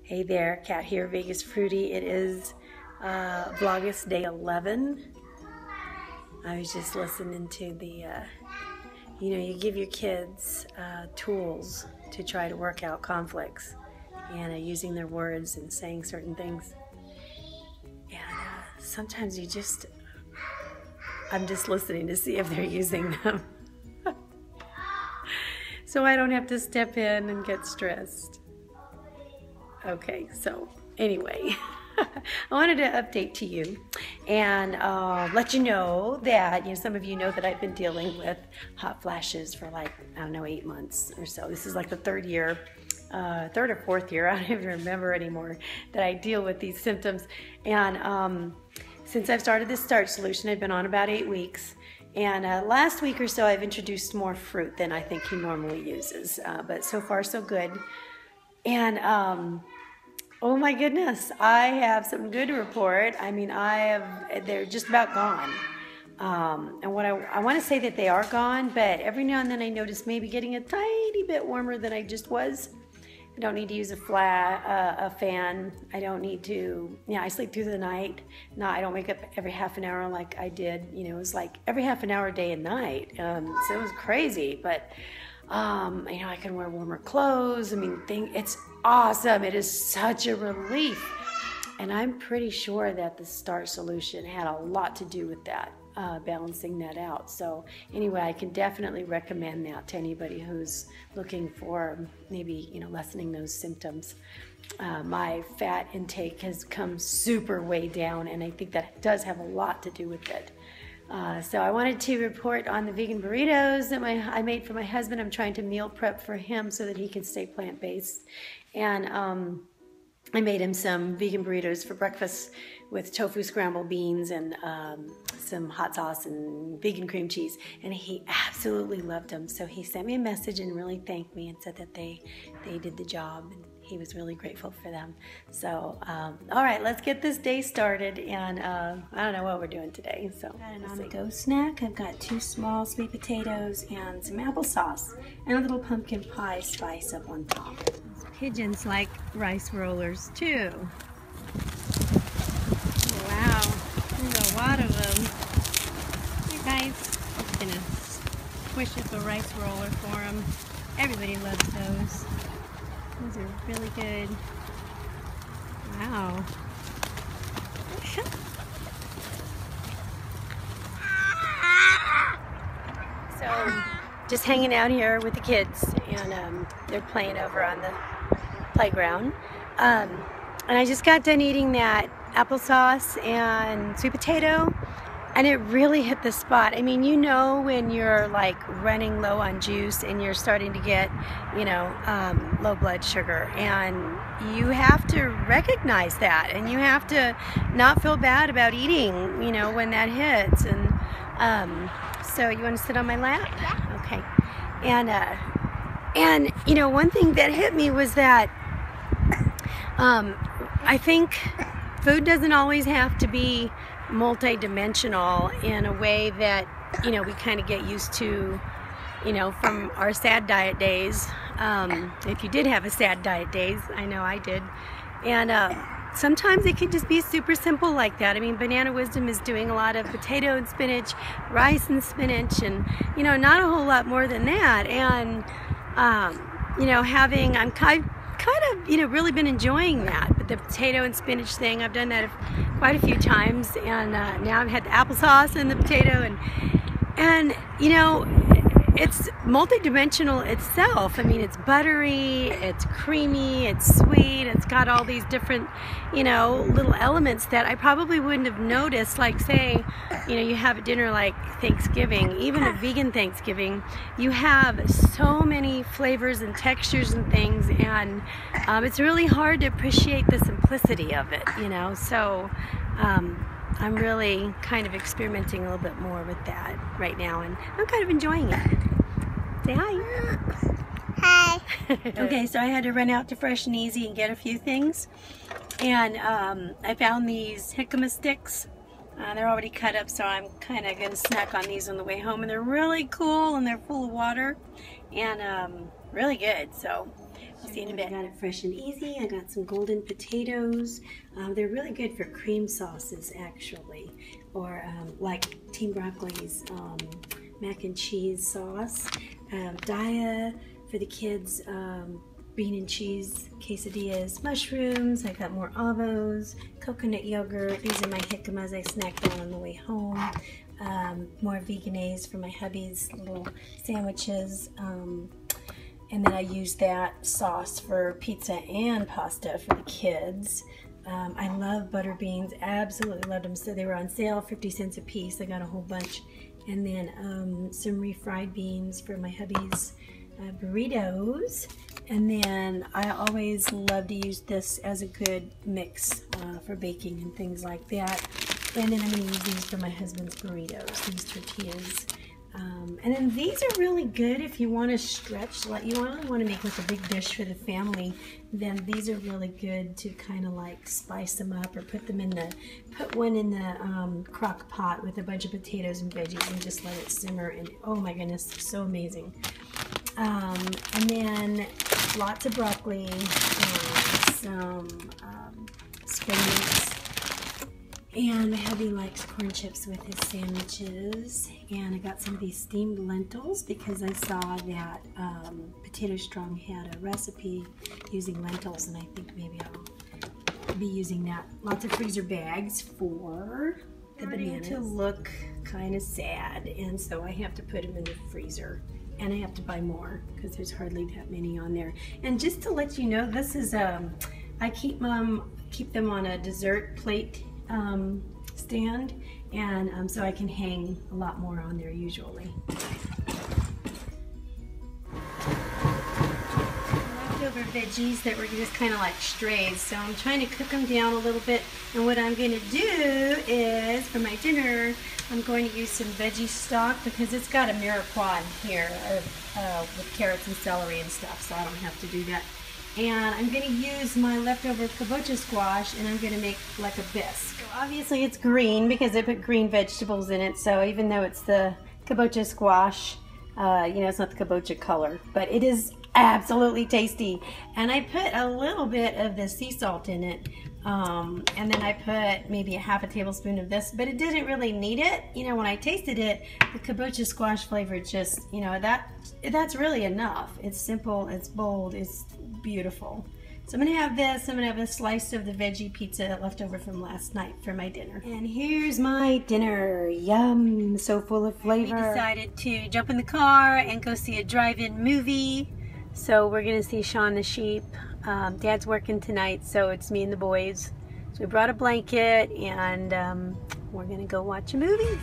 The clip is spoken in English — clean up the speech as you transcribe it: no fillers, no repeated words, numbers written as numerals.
Hey there, Kat here, Vegas Fruity. It is Vlogust day 11. I was just listening to the, you give your kids tools to try to work out conflicts and using their words and saying certain things. And sometimes I'm just listening to see if they're using them. So I don't have to step in and get stressed. Okay, so anyway, I wanted to update to you and let you know that, some of you know that I've been dealing with hot flashes for like, 8 months or so. This is like the third or fourth year, I don't even remember anymore, that I deal with these symptoms. And since I've started this starch solution, I've been on about 8 weeks. And last week or so, I've introduced more fruit than I think he normally uses. But so far, so good. And oh my goodness, I have something good to report. I mean, they're just about gone. And what I want to say that they are gone, but every now and then I notice maybe getting a tiny bit warmer than I just was. I don't need to use a fan. I don't need to, I sleep through the night. No, I don't wake up every half an hour like I did. It was like every half an hour, day and night. So it was crazy, but I can wear warmer clothes. It's awesome. It is such a relief. And I'm pretty sure that the starch solution had a lot to do with that, balancing that out. So anyway, I can definitely recommend that to anybody who's looking for maybe, lessening those symptoms. My fat intake has come super way down, and I think that does have a lot to do with it. So I wanted to report on the vegan burritos that I made for my husband. I'm trying to meal prep for him so that he can stay plant-based. And I made him some vegan burritos for breakfast with tofu scrambled beans and some hot sauce and vegan cream cheese. And he absolutely loved them. So he sent me a message and really thanked me and said that they did the job. And he was really grateful for them. So, all right, let's get this day started. And I don't know what we're doing today. So, got an on-the-go snack. I've got 2 small sweet potatoes and some applesauce and a little pumpkin pie spice up on top. These pigeons like rice rollers too. Wow, there's a lot of them. Hey guys, I'm just gonna squish up a rice roller for them. Everybody loves those. Those are really good. Wow. So, just hanging out here with the kids, and they're playing over on the playground. And I just got done eating that applesauce and sweet potato, and it really hit the spot. I mean, when you're like running low on juice and you're starting to get, low blood sugar, and you have to recognize that, and you have to not feel bad about eating, when that hits. And so you want to sit on my lap? Yeah. Okay. And one thing that hit me was that I think food doesn't always have to be multi-dimensional in a way that we kind of get used to from our sad diet days. If you did have a sad diet days, I know I did. And sometimes it can just be super simple like that. I mean, Banana Wisdom is doing a lot of potato and spinach, rice and spinach, and not a whole lot more than that. And I'm kind of really been enjoying that. But the potato and spinach thing, I've done that quite a few times, and now I've had the applesauce and the potato, and it's multi-dimensional itself. I mean, it's buttery, it's creamy, it's sweet, it's got all these different, little elements that I probably wouldn't have noticed. Like, say, you have a dinner like Thanksgiving, even a vegan Thanksgiving, you have so many flavors and textures and things, and it's really hard to appreciate the simplicity of it, So, I'm really kind of experimenting a little bit more with that right now, and I'm kind of enjoying it. Say hi. Hi. Okay, so I had to run out to Fresh and Easy and get a few things, and I found these jicama sticks. They're already cut up, so I'm kind of going to snack on these on the way home, and they're really cool, and they're full of water, and really good. So See you in a bit. I got it fresh and easy. I got some golden potatoes. They're really good for cream sauces, actually, or like Team Broccoli's mac and cheese sauce. Daya for the kids, bean and cheese quesadillas, mushrooms. I got more avos, coconut yogurt. These are my jiccamas I snacked on the way home. More veganese for my hubby's little sandwiches. And then I use that sauce for pizza and pasta for the kids. I love butter beans, absolutely loved them. So they were on sale, 50 cents a piece. I got a whole bunch. And then some refried beans for my hubby's burritos. And then I always love to use this as a good mix for baking and things like that. And then I'm going to use these for my husband's burritos, these tortillas. And then these are really good if you want to stretch, like you want to make like a big dish for the family, then these are really good to kind of like spice them up or put one in the crock pot with a bunch of potatoes and veggies and just let it simmer, and oh my goodness, so amazing. And then lots of broccoli and some spring mix. And my hubby likes corn chips with his sandwiches. And I got some of these steamed lentils because I saw that Potato Strong had a recipe using lentils, and I think maybe I'll be using that. Lots of freezer bags for the bananas. To look kind of sad, and so I have to put them in the freezer. And I have to buy more because there's hardly that many on there. And just to let you know, this is I keep them on a dessert plate stand, and so I can hang a lot more on there usually. Leftover veggies that were just kind of like strays, so I'm trying to cook them down a little bit, and what I'm going to do is for my dinner I'm going to use some veggie stock because it's got a mirepoix here with carrots and celery and stuff, so I don't have to do that. And I'm going to use my leftover kabocha squash, and I'm going to make like a bisque. So obviously it's green because I put green vegetables in it, so even though it's the kabocha squash, you know, it's not the kabocha color, but it is absolutely tasty. And I put a little bit of the sea salt in it, and then I put maybe a half a tablespoon of this, but it didn't really need it. You know, when I tasted it, the kabocha squash flavor just, you know, that's really enough. It's simple, it's bold, it's beautiful. So I'm gonna have this. I'm gonna have a slice of the veggie pizza left over from last night for my dinner. And here's my dinner. Yum, so full of flavor. We decided to jump in the car and go see a drive-in movie. So we're gonna see Shaun the Sheep. Dad's working tonight, so it's me and the boys. So we brought a blanket, and we're gonna go watch a movie.